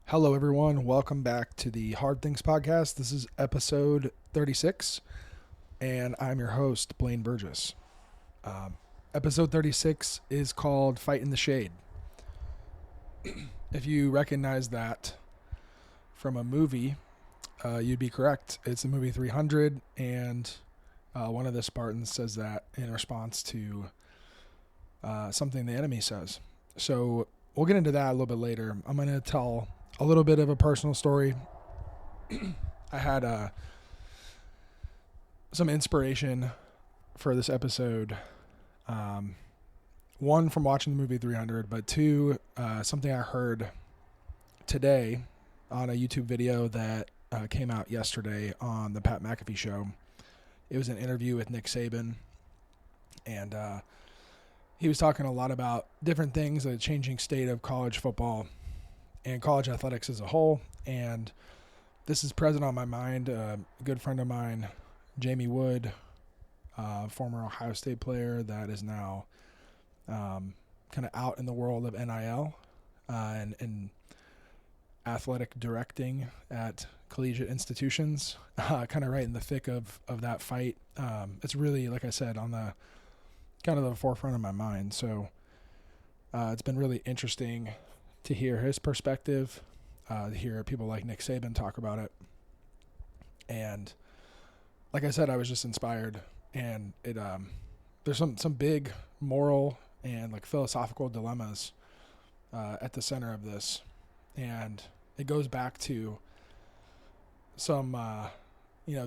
Hello, everyone. Welcome back to the Hard Things Podcast. This is episode 36, and I'm your host, Blaine Burgess. Episode 36 is called Fight in the Shade. If you recognize that from a movie, you'd be correct. It's the movie 300, and one of the Spartans says that in response to something the enemy says. So we'll get into that a little bit later. I'm going to tell a little bit of a personal story. I had some inspiration for this episode. One, from watching the movie 300, but two, something I heard today on a YouTube video that came out yesterday on the Pat McAfee show. It was an interview with Nick Saban, and he was talking a lot about different things, the changing state of college football and college athletics as a whole. And this is present on my mind. A good friend of mine, Jamie Wood, former Ohio State player that is now kind of out in the world of NIL and athletic directing at collegiate institutions, kind of right in the thick of that fight. It's really, like I said, on the kind of the forefront of my mind. So it's been really interesting to hear his perspective, to hear people like Nick Saban talk about it. And like I said, I was just inspired, and it there's some big moral and like philosophical dilemmas at the center of this, and it goes back to some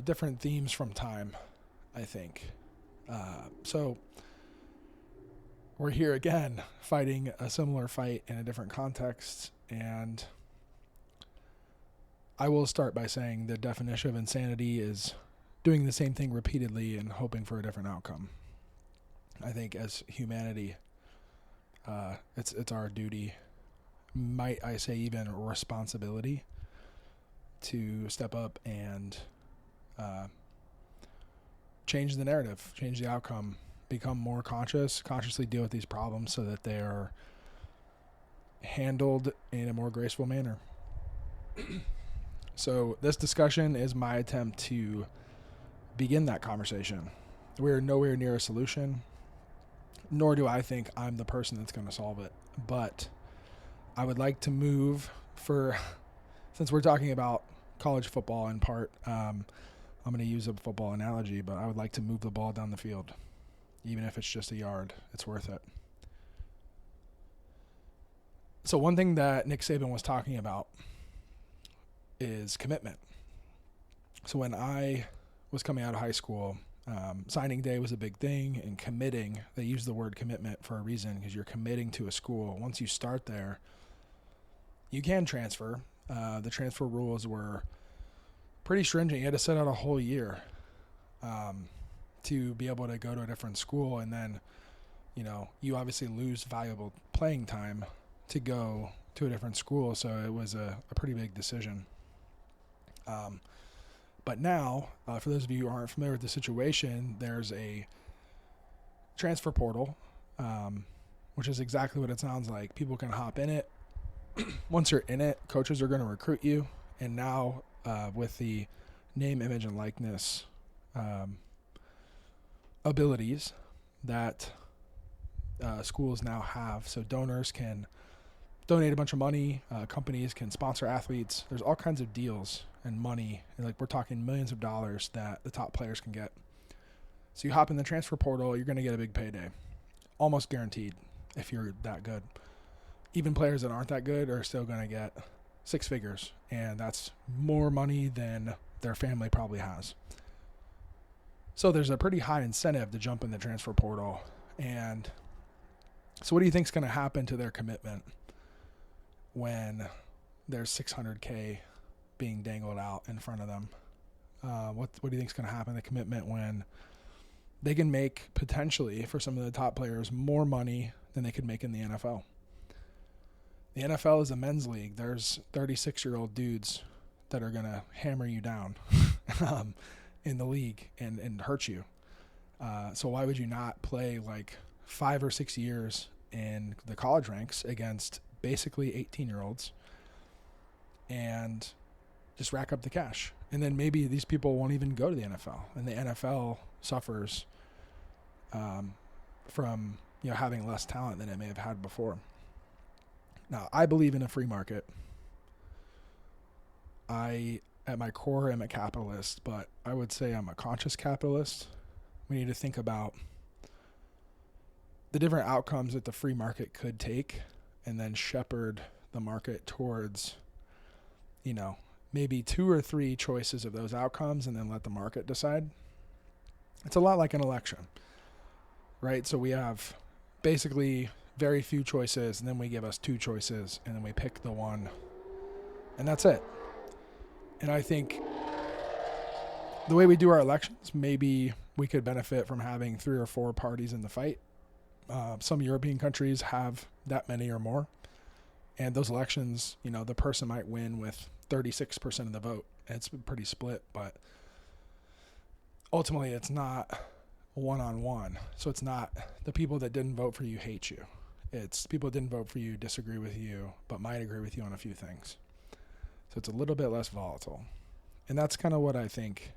different themes from time, I think. So we're here again fighting a similar fight in a different context, and I will start by saying the definition of insanity is doing the same thing repeatedly and hoping for a different outcome. I think as humanity, it's our duty, might I say even responsibility, to step up and change the narrative, change the outcome, become more consciously deal with these problems so that they are handled in a more graceful manner. So this discussion is my attempt to begin that conversation. We're nowhere near a solution, nor do I think I'm the person that's going to solve it. But I would like to move since we're talking about college football in part, I'm going to use a football analogy, but I would like to move the ball down the field. Even if it's just a yard, it's worth it. So one thing that Nick Saban was talking about is commitment. So when I was coming out of high school, signing day was a big thing, and committing, they use the word commitment for a reason, because you're committing to a school. Once you start there, you can transfer. The transfer rules were pretty stringent. You had to set out a whole year to be able to go to a different school, and then you obviously lose valuable playing time to go to a different school, so it was a pretty big decision. But now, for those of you who aren't familiar with the situation, there's a transfer portal, which is exactly what it sounds like. People can hop in it. Once you're in it, coaches are going to recruit you, and now with the name, image, and likeness abilities that schools now have. So donors can donate a bunch of money. Companies can sponsor athletes. There's all kinds of deals and money. And we're talking millions of dollars that the top players can get. So you hop in the transfer portal, you're going to get a big payday. Almost guaranteed if you're that good. Even players that aren't that good are still going to get six figures. And that's more money than their family probably has. So there's a pretty high incentive to jump in the transfer portal. And so what do you think is going to happen to their commitment when there's $600K being dangled out in front of them? What do you think is going to happen to the commitment when they can make, potentially, for some of the top players, more money than they could make in the NFL? The NFL is a men's league. There's 36-year-old dudes that are going to hammer you down in the league and hurt you. So why would you not play like 5 or 6 years in the college ranks against basically 18-year-olds and just rack up the cash. And then maybe these people won't even go to the NFL, and the NFL suffers from having less talent than it may have had before. Now, I believe in a free market. I, at my core, am a capitalist, but I would say I'm a conscious capitalist. We need to think about the different outcomes that the free market could take and then shepherd the market towards, maybe 2 or 3 choices of those outcomes and then let the market decide. It's a lot like an election, right? So we have basically very few choices, and then we give us 2 choices, and then we pick the one, and that's it. And I think the way we do our elections, maybe we could benefit from having 3 or 4 parties in the fight. Some European countries have that many or more. And those elections, the person might win with 36% of the vote. It's pretty split, but ultimately it's not one-on-one. So it's not the people that didn't vote for you hate you. It's people that didn't vote for you disagree with you, but might agree with you on a few things. So it's a little bit less volatile. And that's kind of what I think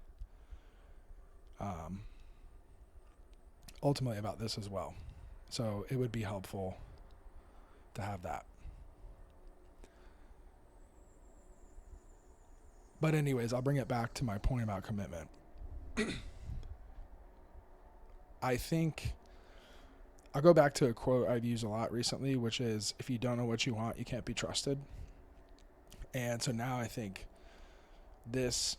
ultimately about this as well. So it would be helpful to have that. But anyways, I'll bring it back to my point about commitment. I think I'll go back to a quote I've used a lot recently, which is, if you don't know what you want, you can't be trusted. And so now I think this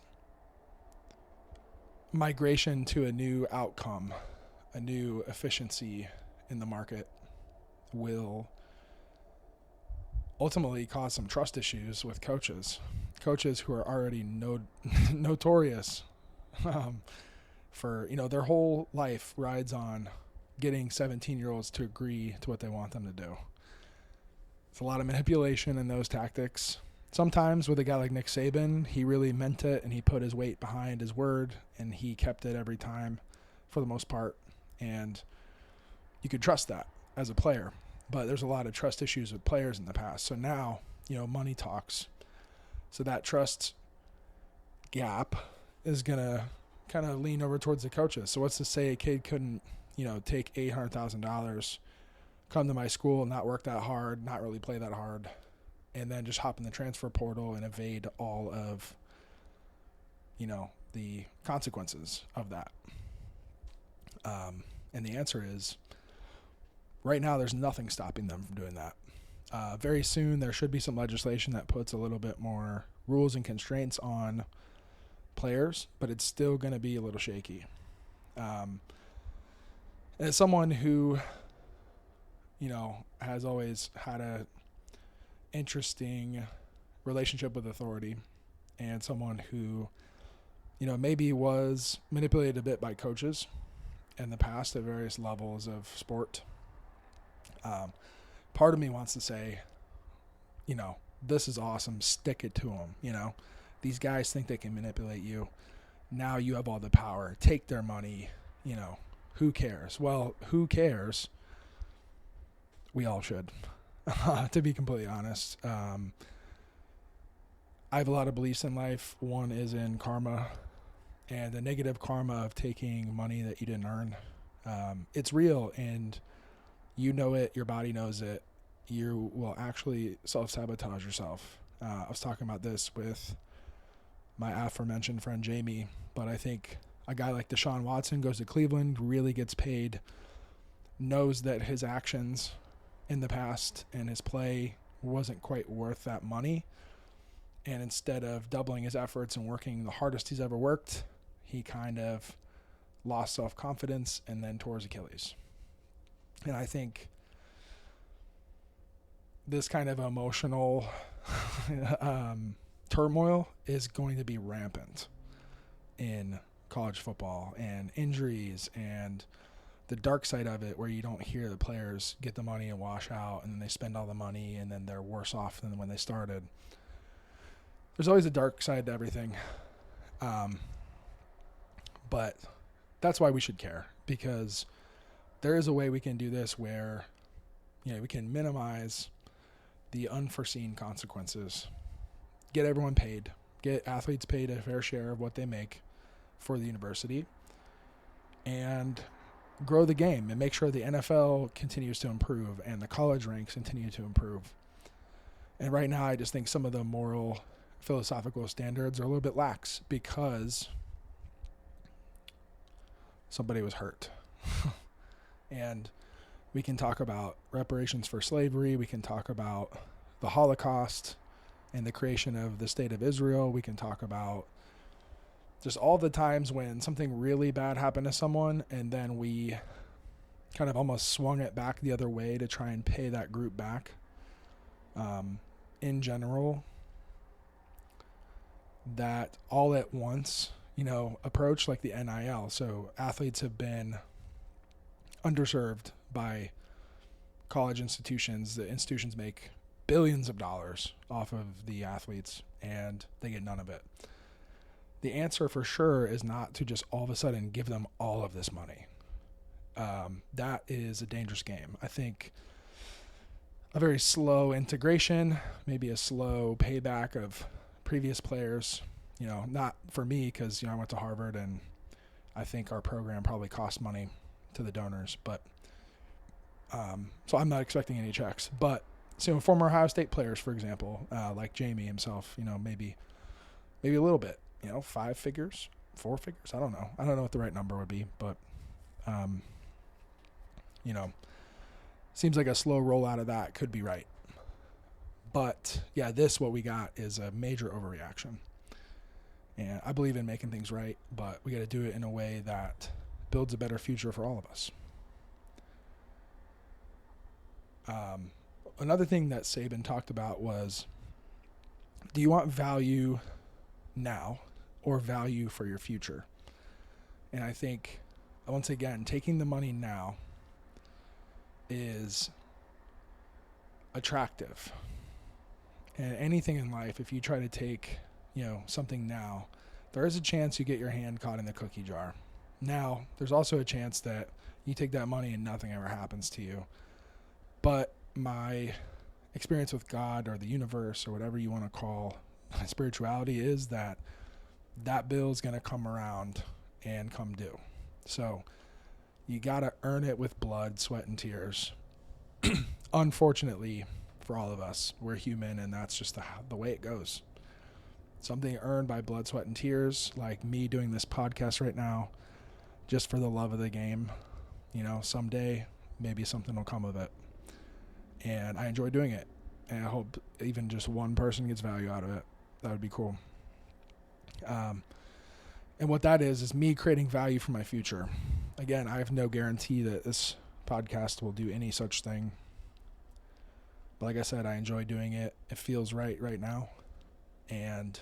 migration to a new outcome, a new efficiency in the market will ultimately cause some trust issues with coaches who are already notorious for, their whole life rides on getting 17-year-olds to agree to what they want them to do. It's a lot of manipulation in those tactics. Sometimes with a guy like Nick Saban, he really meant it and he put his weight behind his word and he kept it every time for the most part. And you could trust that as a player, but there's a lot of trust issues with players in the past. So now, money talks. So that trust gap is going to kind of lean over towards the coaches. So what's to say a kid couldn't, take $800,000, come to my school, not work that hard, not really play that hard, and then just hop in the transfer portal and evade all of, the consequences of that. And the answer is, right now there's nothing stopping them from doing that. Very soon there should be some legislation that puts a little bit more rules and constraints on players, but it's still going to be a little shaky. As someone who, has always had a interesting relationship with authority, and someone who, maybe was manipulated a bit by coaches in the past at various levels of sport. Part of me wants to say, this is awesome. Stick it to them. These guys think they can manipulate you. Now you have all the power. Take their money. Who cares? Well, who cares? We all should, to be completely honest. I have a lot of beliefs in life. One is in karma and the negative karma of taking money that you didn't earn. It's real, and you know it. Your body knows it. You will actually self-sabotage yourself. I was talking about this with my aforementioned friend Jamie, but I think a guy like Deshaun Watson goes to Cleveland, really gets paid, knows that his actions in the past and his play wasn't quite worth that money. And instead of doubling his efforts and working the hardest he's ever worked, he kind of lost self-confidence and then tore his Achilles. And I think this kind of emotional turmoil is going to be rampant in college football, and injuries and the dark side of it, where you don't hear the players get the money and wash out and then they spend all the money and then they're worse off than when they started. There's always a dark side to everything. But that's why we should care, because there is a way we can do this where, we can minimize the unforeseen consequences get everyone paid, get athletes paid a fair share of what they make for the university, and grow the game and make sure the NFL continues to improve and the college ranks continue to improve. And right now, I just think some of the moral, philosophical standards are a little bit lax because somebody was hurt. And we can talk about reparations for slavery. We can talk about the Holocaust and the creation of the state of Israel. We can talk about just all the times when something really bad happened to someone and then we kind of almost swung it back the other way to try and pay that group back. In general, that all at once, approach like the NIL. So athletes have been underserved by college institutions. The institutions make billions of dollars off of the athletes and they get none of it. The answer for sure is not to just all of a sudden give them all of this money. That is a dangerous game. I think a very slow integration, maybe a slow payback of previous players, not for me because, I went to Harvard and I think our program probably cost money to the donors, but so I'm not expecting any checks. But so former Ohio State players, for example, like Jamie himself, maybe a little bit, 5 figures, 4 figures. I don't know what the right number would be, but seems like a slow rollout of that could be right. But yeah, what we got is a major overreaction. And I believe in making things right, but we got to do it in a way that builds a better future for all of us. Another thing that Saban talked about was, do you want value now or value for your future? And I think, once again, taking the money now is attractive. And anything in life, if you try to take, something now, there is a chance you get your hand caught in the cookie jar. Now, there's also a chance that you take that money and nothing ever happens to you. But my experience with God or the universe or whatever you want to call spirituality is that bill is going to come around and come due. So you got to earn it with blood, sweat, and tears. Unfortunately, for all of us, we're human, and that's just the way it goes. Something earned by blood, sweat, and tears, like me doing this podcast right now, just for the love of the game. Someday, maybe something will come of it. And I enjoy doing it. And I hope even just one person gets value out of it. That would be cool. And what that is me creating value for my future. Again, I have no guarantee that this podcast will do any such thing. But like I said, I enjoy doing it. It feels right now. And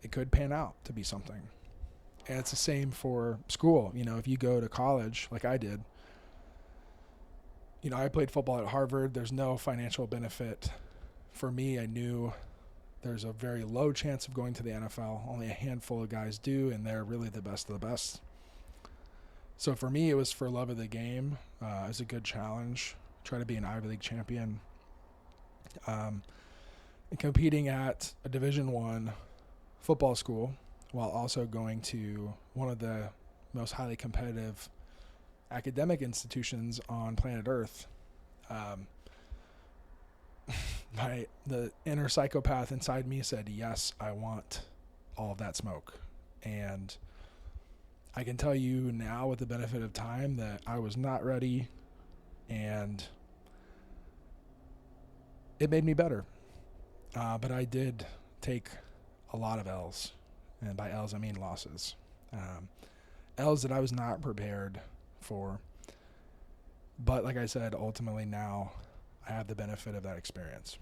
it could pan out to be something. And it's the same for school. If you go to college like I did, I played football at Harvard. There's no financial benefit. For me, I knew there's a very low chance of going to the NFL. Only a handful of guys do, and they're really the best of the best. So for me, it was for love of the game. It was a good challenge. Try to be an Ivy League champion. And competing at a Division I football school while also going to one of the most highly competitive academic institutions on planet Earth. The inner psychopath inside me said, yes, I want all of that smoke. And I can tell you now with the benefit of time that I was not ready, and it made me better. But I did take a lot of L's, and by L's I mean losses. L's that I was not prepared for. But like I said, ultimately now I have the benefit of that experience.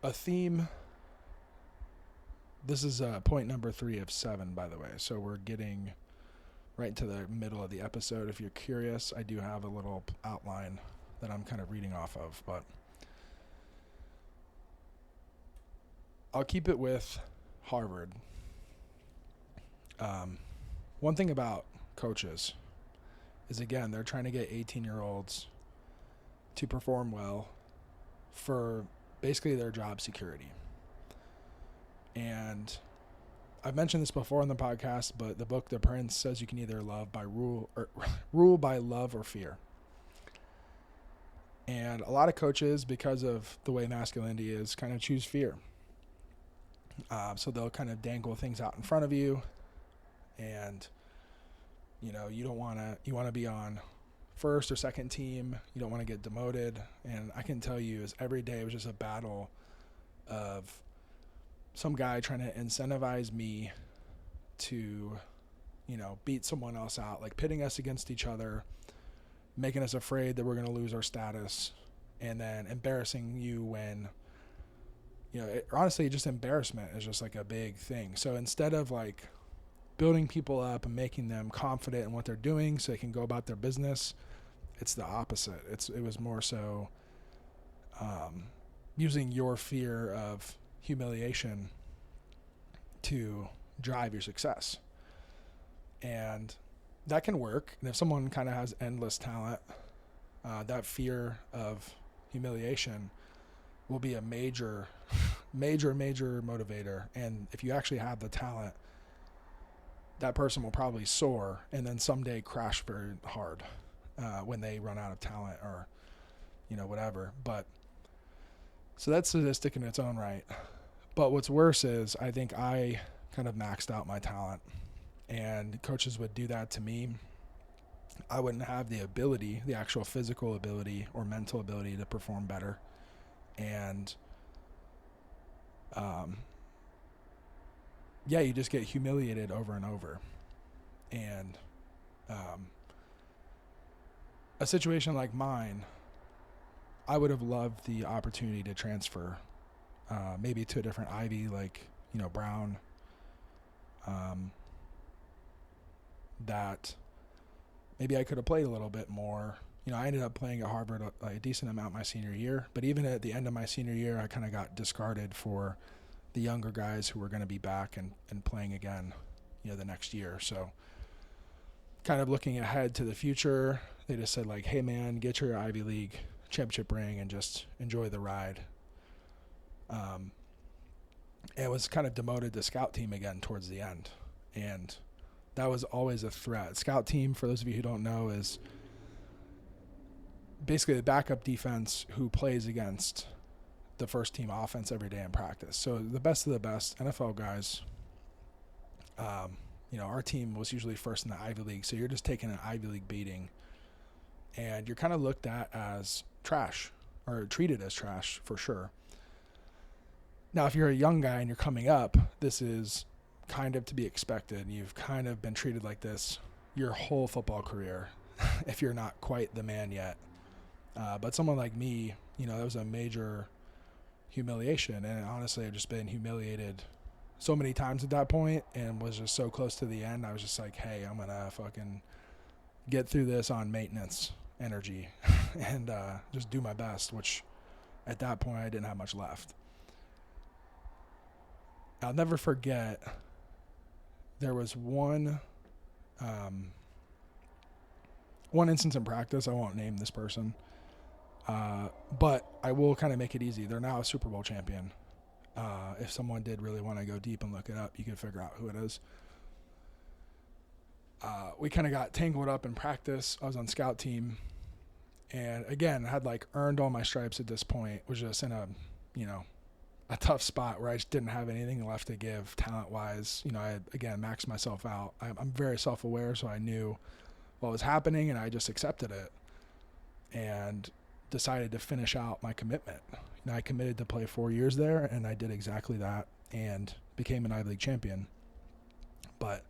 A theme. This is point number 3 of 7, by the way. So we're getting right to the middle of the episode. If you're curious, I do have a little outline that I'm kind of reading off of, but I'll keep it with Harvard. One thing about coaches is, again, they're trying to get 18-year-olds to perform well for basically their job security. And I've mentioned this before on the podcast, but the book The Prince says you can either rule by love or fear. And a lot of coaches, because of the way masculinity is, kind of choose fear. So they'll kind of dangle things out in front of you, and you want to be on first or second team. You don't want to get demoted. And I can tell you, is every day was just a battle of some guy trying to incentivize me to, beat someone else out, like pitting us against each other, making us afraid that we're going to lose our status, and then embarrassing you when, honestly, just embarrassment is just like a big thing. So instead of like building people up and making them confident in what they're doing so they can go about their business, it's the opposite. It was more so using your fear of humiliation to drive your success. And that can work. And if someone kind of has endless talent, that fear of humiliation will be a major motivator. And if you actually have the talent, that person will probably soar and then someday crash very hard when they run out of talent or, whatever. But so that's sadistic in its own right. But what's worse is I think I kind of maxed out my talent, and coaches would do that to me. I wouldn't have the ability, the actual physical ability or mental ability to perform better. And, you just get humiliated over and over. And a situation like mine, I would have loved the opportunity to transfer maybe to a different Ivy, like, Brown, that maybe I could have played a little bit more. I ended up playing at Harvard a decent amount my senior year, but even at the end of my senior year, I kind of got discarded for the younger guys who were going to be back and playing again, the next year. So kind of looking ahead to the future, they just said like, hey man, get your Ivy League championship ring and just enjoy the ride. It was kind of demoted to scout team again towards the end. And that was always a threat. Scout team, for those of you who don't know, is basically the backup defense who plays against the first team offense every day in practice. So the best of the best NFL guys, our team was usually first in the Ivy League. So you're just taking an Ivy League beating, and you're kind of looked at as trash, or treated as trash for sure. Now, if you're a young guy and you're coming up, this is kind of to be expected. You've kind of been treated like this your whole football career if you're not quite the man yet. But someone like me, that was a major humiliation. And honestly, I've just been humiliated so many times at that point and was just so close to the end. I was just like, hey, I'm going to fucking get through this on maintenance energy and just do my best, which at that point I didn't have much left. I'll never forget, there was one instance in practice. I won't name this person, but I will kind of make it easy. They're now a Super Bowl champion. If someone did really want to go deep and look it up, you could figure out who it is. We kind of got tangled up in practice. I was on scout team, and again, had like earned all my stripes at this point. Was just in a tough spot where I just didn't have anything left to give talent-wise. I had, again, maxed myself out. I'm very self-aware, so I knew what was happening, and I just accepted it and decided to finish out my commitment. I committed to play 4 years there, and I did exactly that and became an Ivy League champion. But,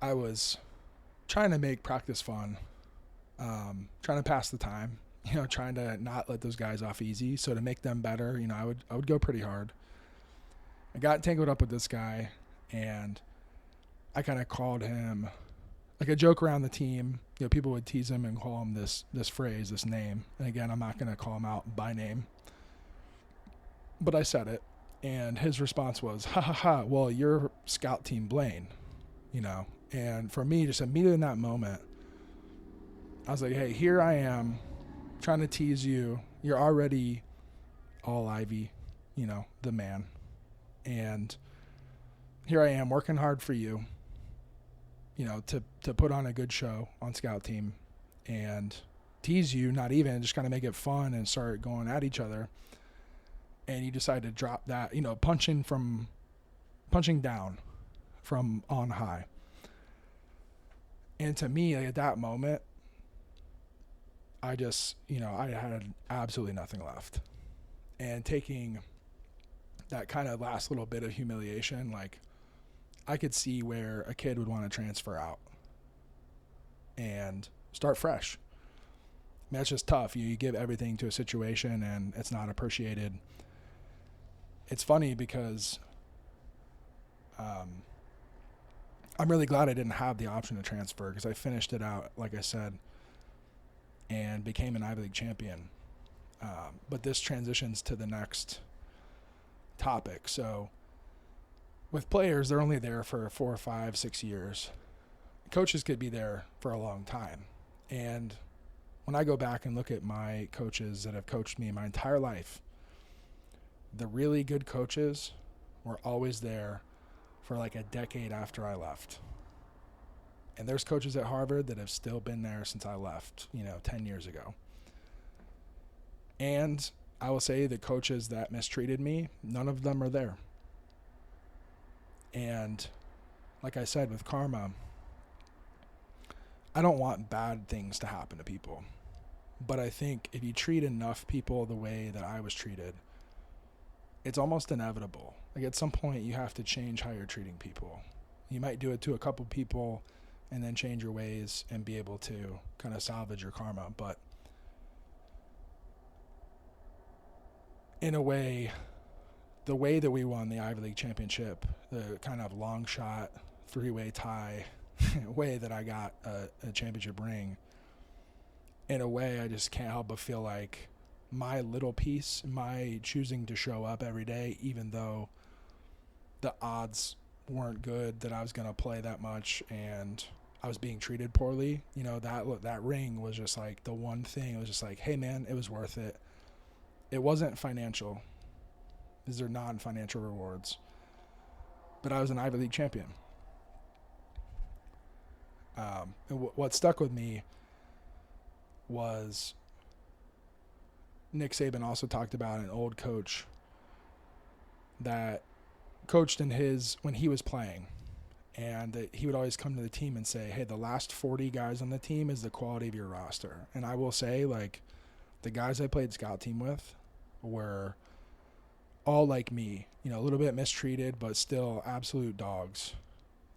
I was trying to make practice fun, trying to pass the time. Trying to not let those guys off easy. So to make them better, I would go pretty hard. I got tangled up with this guy, and I kind of called him, like a joke around the team. People would tease him and call him this phrase, this name. And again, I'm not going to call him out by name, but I said it, and his response was, ha ha ha, well, you're scout team Blaine. And for me, just immediately in that moment, I was like, hey, here I am trying to tease you. You're already all Ivy, the man. And here I am working hard for you, to put on a good show on scout team and tease you, not even, just kind of make it fun and start going at each other. And you decide to drop that, punching down from on high. And to me, at that moment, I just, I had absolutely nothing left. And taking that kind of last little bit of humiliation, I could see where a kid would want to transfer out and start fresh. I mean, that's just tough. You give everything to a situation and it's not appreciated. It's funny because I'm really glad I didn't have the option to transfer, because I finished it out, like I said, and became an Ivy League champion. But this transitions to the next topic. So with players, they're only there for 4, 5, 6 years. Coaches could be there for a long time. And when I go back and look at my coaches that have coached me my entire life, the really good coaches were always there for a decade after I left. And there's coaches at Harvard that have still been there since I left, 10 years ago. And I will say the coaches that mistreated me, none of them are there. And like I said, with karma, I don't want bad things to happen to people. But I think if you treat enough people the way that I was treated, it's almost inevitable. At some point, you have to change how you're treating people. You might do it to a couple people and then change your ways and be able to kind of salvage your karma. But in a way, the way that we won the Ivy League championship, the kind of long shot, 3-way tie way that I got a championship ring, in a way, I just can't help but feel like my little piece, my choosing to show up every day, even though the odds weren't good that I was going to play that much and I was being treated poorly, that ring was just the one thing. It was just hey man, it was worth it. It wasn't financial. These are non-financial rewards. But I was an Ivy League champion. What stuck with me was Nick Saban also talked about an old coach that coached when he was playing, and that he would always come to the team and say, hey, the last 40 guys on the team is the quality of your roster. And I will say, the guys I played scout team with were all like me, a little bit mistreated, but still absolute dogs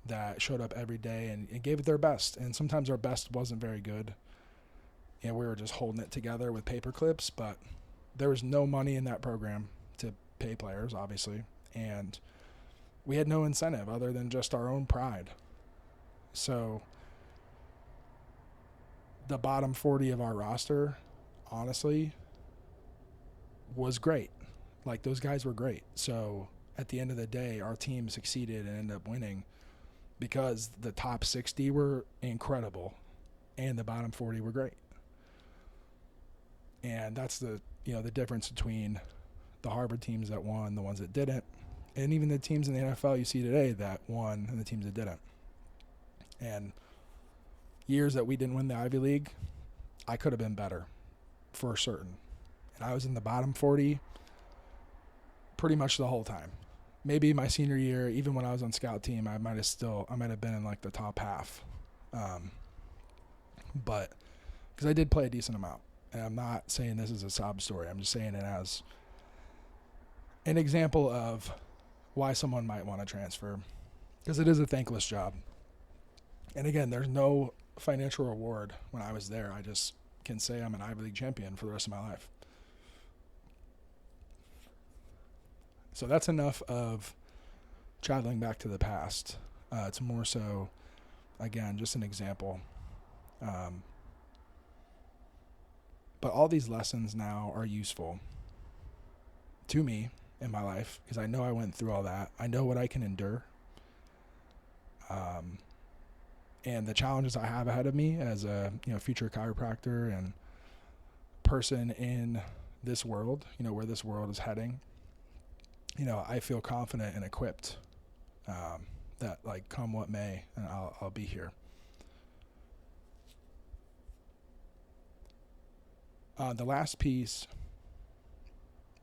that showed up every day and gave it their best. And sometimes our best wasn't very good. We were just holding it together with paper clips, but there was no money in that program to pay players, obviously. And we had no incentive other than just our own pride. So the bottom 40 of our roster, honestly, was great. Those guys were great. So at the end of the day, our team succeeded and ended up winning because the top 60 were incredible and the bottom 40 were great. And that's the difference between the Harvard teams that won, the ones that didn't, and even the teams in the NFL you see today that won and the teams that didn't. And years that we didn't win the Ivy League, I could have been better for certain. And I was in the bottom 40 pretty much the whole time. Maybe my senior year, even when I was on scout team, I might have been in the top half. But because I did play a decent amount. And I'm not saying this is a sob story. I'm just saying it as an example of why someone might want to transfer, because it is a thankless job. And again, there's no financial reward when I was there. I just can say I'm an Ivy League champion for the rest of my life. So that's enough of traveling back to the past. It's more so, again, just an example. But all these lessons now are useful to me in my life because I know I went through all that. I know what I can endure. and the challenges I have ahead of me as a future chiropractor and person in this world, where this world is heading, I feel confident and equipped that like come what may, and I'll be here. The last piece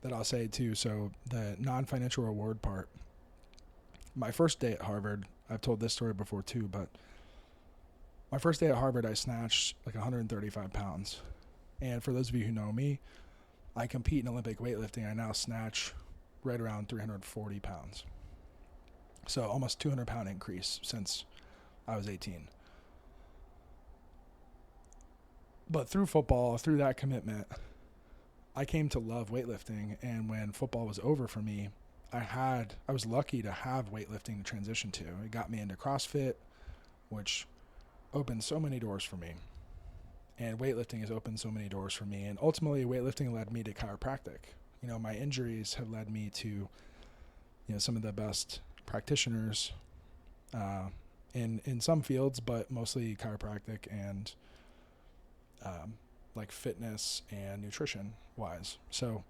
that I'll say too, so the non-financial reward part. My first day at Harvard, I've told this story before too, but my first day at Harvard, I snatched like 135 pounds. And for those of you who know me, I compete in Olympic weightlifting. I now snatch right around 340 pounds. So almost 200 pound increase since I was 18. But through football, through that commitment, I came to love weightlifting. And when football was over for me, I was lucky to have weightlifting to transition to. It got me into CrossFit, which opened so many doors for me. And weightlifting has opened so many doors for me. And ultimately, weightlifting led me to chiropractic. My injuries have led me to, some of the best practitioners in some fields, but mostly chiropractic and like fitness and nutrition wise. So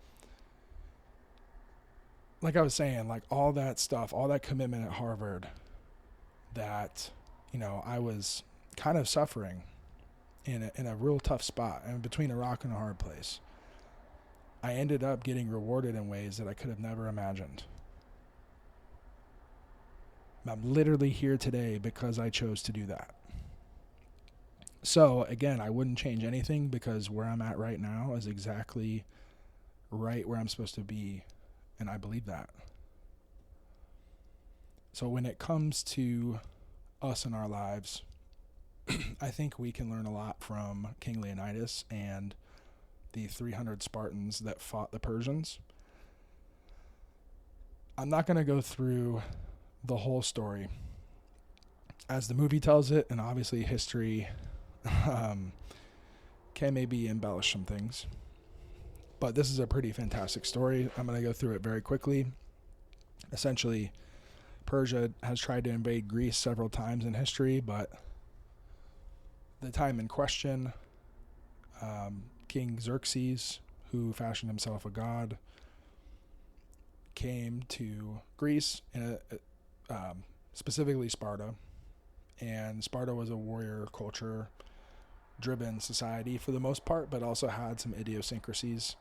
like I was saying, like all that stuff, all that commitment at Harvard that, I was kind of suffering in a real tough spot and between a rock and a hard place. I ended up getting rewarded in ways that I could have never imagined. I'm literally here today because I chose to do that. So again, I wouldn't change anything because where I'm at right now is exactly right where I'm supposed to be, and I believe that. So when it comes to us in our lives, I think we can learn a lot from King Leonidas and the 300 Spartans that fought the Persians. I'm not going to go through the whole story as the movie tells it, and obviously history can maybe embellish some things. But this is a pretty fantastic story. I'm going to go through it very quickly. Essentially, Persia has tried to invade Greece several times in history, but the time in question, King Xerxes, who fashioned himself a god, came to Greece, specifically Sparta. And Sparta was a warrior culture-driven society for the most part, but also had some idiosyncrasies.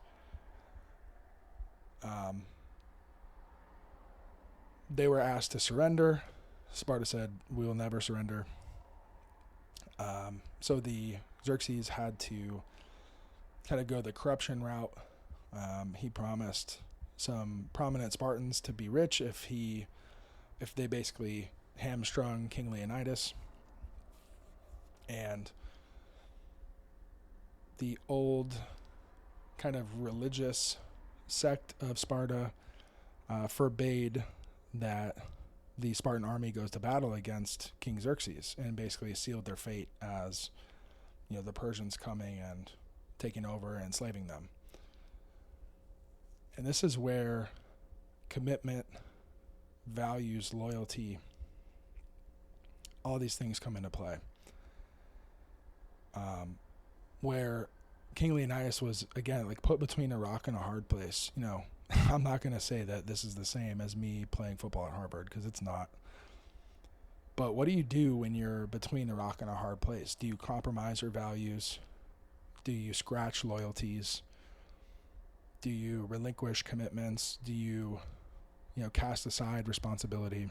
They were asked to surrender. Sparta said, "We will never surrender." So the Xerxes had to kind of go the corruption route. He promised some prominent Spartans to be rich if they basically hamstrung King Leonidas. And the old kind of religious sect of Sparta forbade that the Spartan army goes to battle against King Xerxes, and basically sealed their fate as, the Persians coming and taking over and enslaving them. And this is where commitment, values, loyalty, all these things come into play. Where King Leonidas was, again, like put between a rock and a hard place. I'm not going to say that this is the same as me playing football at Harvard, because it's not. But what do you do when you're between a rock and a hard place? Do you compromise your values? Do you scratch loyalties? Do you relinquish commitments? Do you, cast aside responsibility?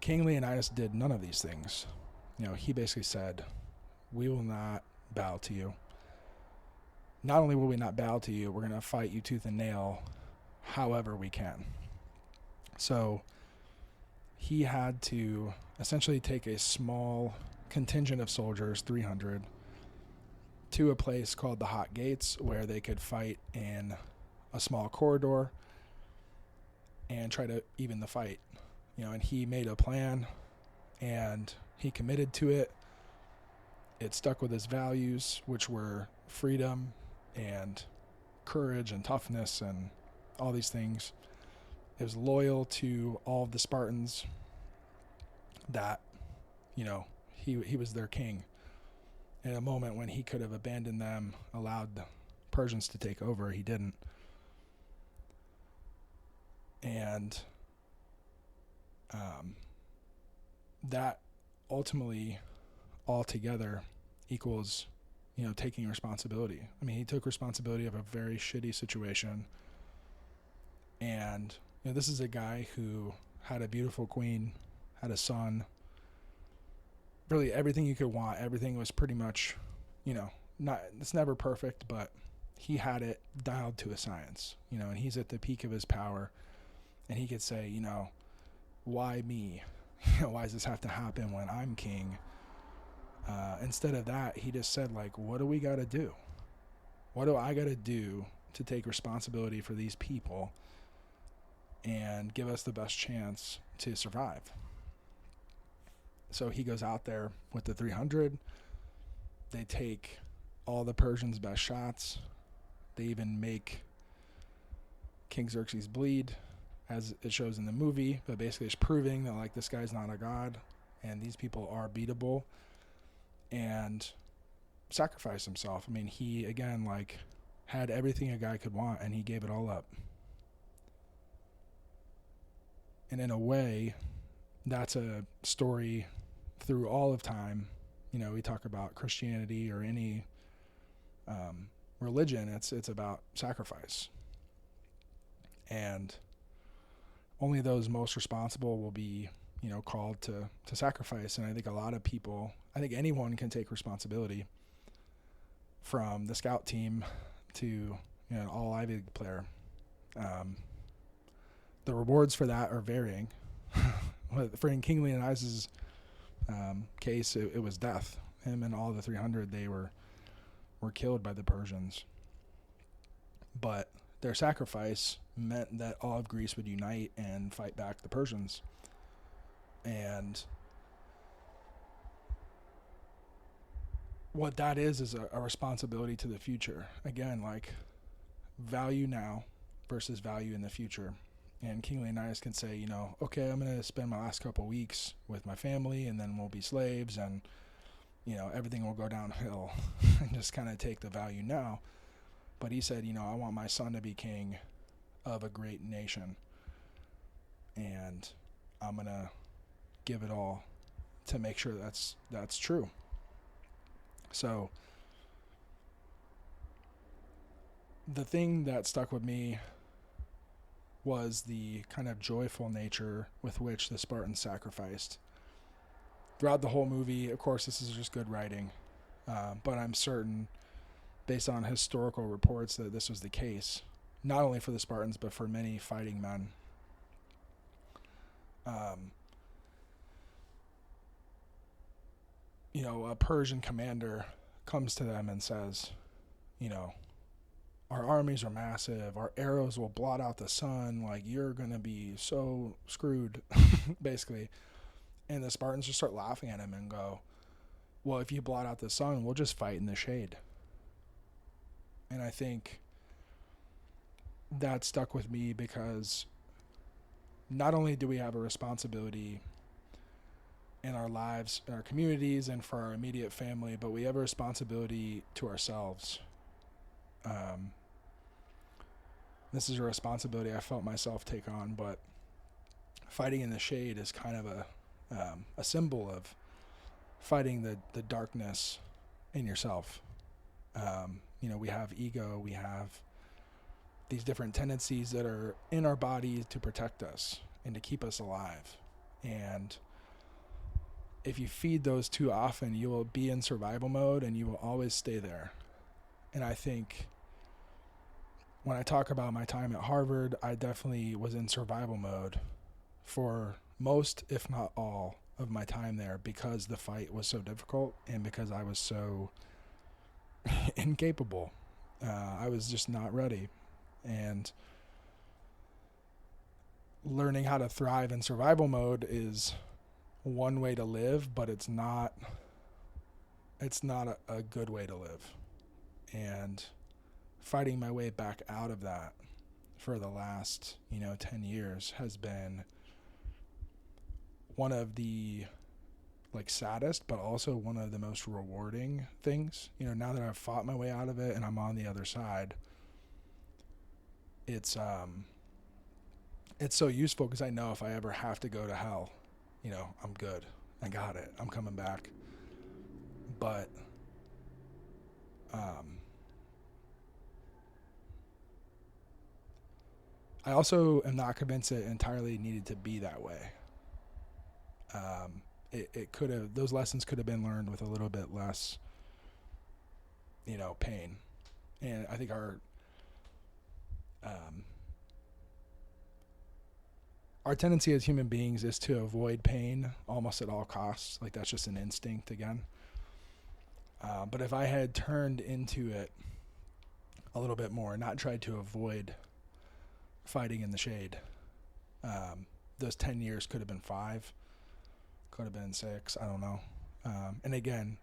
King Leonidas did none of these things. He basically said, "We will not bow to you. Not only will we not bow to you, we're going to fight you tooth and nail however we can." So he had to essentially take a small contingent of soldiers, 300, to a place called the Hot Gates, where they could fight in a small corridor and try to even the fight. And he made a plan and he committed to it. It stuck with his values, which were freedom and courage and toughness and all these things. It was loyal to all of the Spartans. that, he was their king. In a moment when he could have abandoned them, allowed the Persians to take over, he didn't. And that ultimately, altogether, equals, taking responsibility. I mean, he took responsibility of a very shitty situation. And, this is a guy who had a beautiful queen, had a son, really everything you could want. Everything was pretty much, it's never perfect, but he had it dialed to a science, and he's at the peak of his power, and he could say, why me? Why does this have to happen when I'm king? Instead of that, he just said, like, what do we got to do? What do I got to do to take responsibility for these people and give us the best chance to survive? So he goes out there with the 300. They take all the Persians' best shots. They even make King Xerxes bleed, as it shows in the movie, but basically it's proving that, like, this guy's not a god and these people are beatable, and sacrificed himself. I mean, he, again, like, had everything a guy could want, and he gave it all up. And in a way, that's a story through all of time. We talk about Christianity or any religion, it's about sacrifice. And only those most responsible will be, called to sacrifice. And I think a lot of people, anyone can take responsibility, from the scout team to, all Ivy League player. The rewards for that are varying. For in King Leonidas' case, it was death. Him and all the 300, they were killed by the Persians. But their sacrifice meant that all of Greece would unite and fight back the Persians. And what that is a responsibility to the future. Again, like, value now versus value in the future. And King Leonidas can say, okay, I'm going to spend my last couple of weeks with my family, and then we'll be slaves, and, everything will go downhill, and just kind of take the value now. But he said, I want my son to be king of a great nation, and I'm going to give it all to make sure that's true. So the thing that stuck with me was the kind of joyful nature with which the Spartans sacrificed. Throughout the whole movie, of course, this is just good writing, but I'm certain, based on historical reports, that this was the case, not only for the Spartans, but for many fighting men. A Persian commander comes to them and says, our armies are massive, our arrows will blot out the sun, like, you're going to be so screwed, basically. And the Spartans just start laughing at him and go, well, if you blot out the sun, we'll just fight in the shade. And I think that stuck with me, because not only do we have a responsibility in our lives, in our communities, and for our immediate family, but we have a responsibility to ourselves. This is a responsibility I felt myself take on, but fighting in the shade is kind of a symbol of fighting the darkness in yourself. We have ego, we have these different tendencies that are in our body to protect us and to keep us alive. And if you feed those too often, you will be in survival mode, and you will always stay there. And I think when I talk about my time at Harvard, I definitely was in survival mode for most, if not all, of my time there, because the fight was so difficult and because I was so incapable. I was just not ready. And learning how to thrive in survival mode is one way to live, but it's not a good way to live. And fighting my way back out of that for the last 10 years has been one of the like saddest, but also one of the most rewarding things. You know, now that I've fought my way out of it and I'm on the other side, it's so useful because I know if I ever have to go to hell, you know, I'm good. I got it. I'm coming back. But I also am not convinced it entirely needed to be that way. It could have, those lessons could have been learned with a little bit less, you know, pain. And I think our tendency as human beings is to avoid pain almost at all costs. Like that's just an instinct again. But if I had turned into it a little bit more, not tried to avoid fighting in the shade, those 10 years could have been 5, could have been 6, I don't know. And again,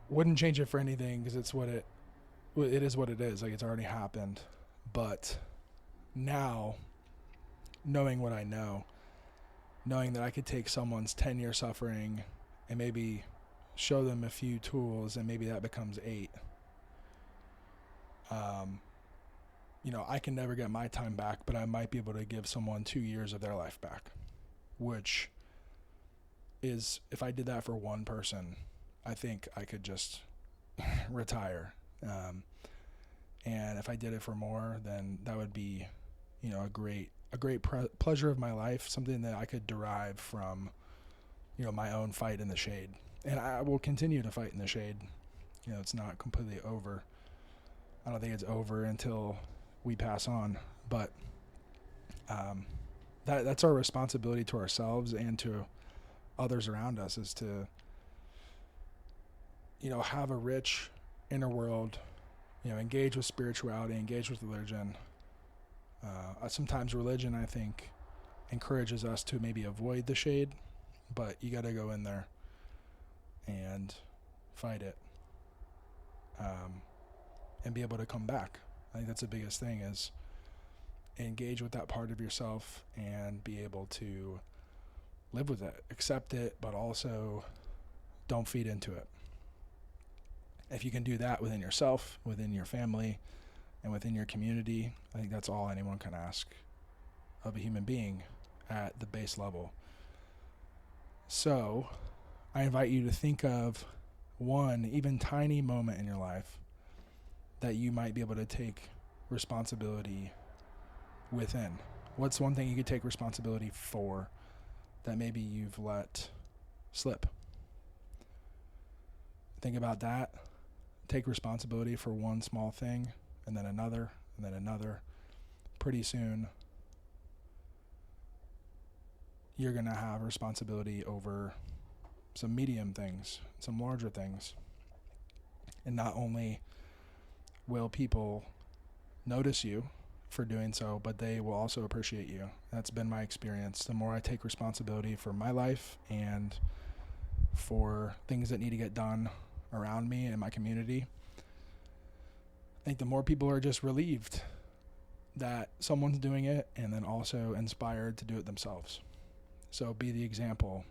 wouldn't change it for anything because it is what it is. Like it's already happened. But now, knowing what I know, knowing that I could take someone's 10-year suffering and maybe show them a few tools and maybe that becomes 8. You know, I can never get my time back, but I might be able to give someone 2 years of their life back, which is, if I did that for one person, I think I could just retire. And if I did it for more, then that would be, you know, a great pleasure of my life, something that I could derive from, you know, my own fight in the shade. And I will continue to fight in the shade. You know, it's not completely over. I don't think it's over until we pass on. But that's our responsibility to ourselves and to others around us, is to, you know, have a rich inner world, you know, engage with spirituality, engage with religion. Sometimes religion, I think, encourages us to maybe avoid the shade, but you got to go in there and fight it, and be able to come back. I think that's the biggest thing, is engage with that part of yourself and be able to live with it, accept it, but also don't feed into it. If you can do that within yourself, within your family, and within your community, I think that's all anyone can ask of a human being at the base level. So I invite you to think of one even tiny moment in your life that you might be able to take responsibility within. What's one thing you could take responsibility for that maybe you've let slip? Think about that. Take responsibility for one small thing, and then another, and then another. Pretty soon, you're going to have responsibility over some medium things, some larger things. And not only will people notice you for doing so, but they will also appreciate you. That's been my experience. The more I take responsibility for my life and for things that need to get done around me and in my community, I think the more people are just relieved that someone's doing it, and then also inspired to do it themselves. So be the example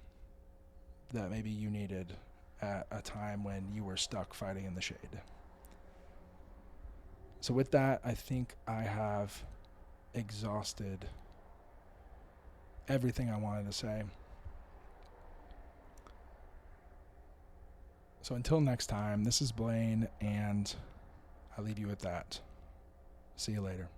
that maybe you needed at a time when you were stuck fighting in the shade. So with that, I think I have exhausted everything I wanted to say. So until next time, this is Blaine, and I leave you with that. See you later.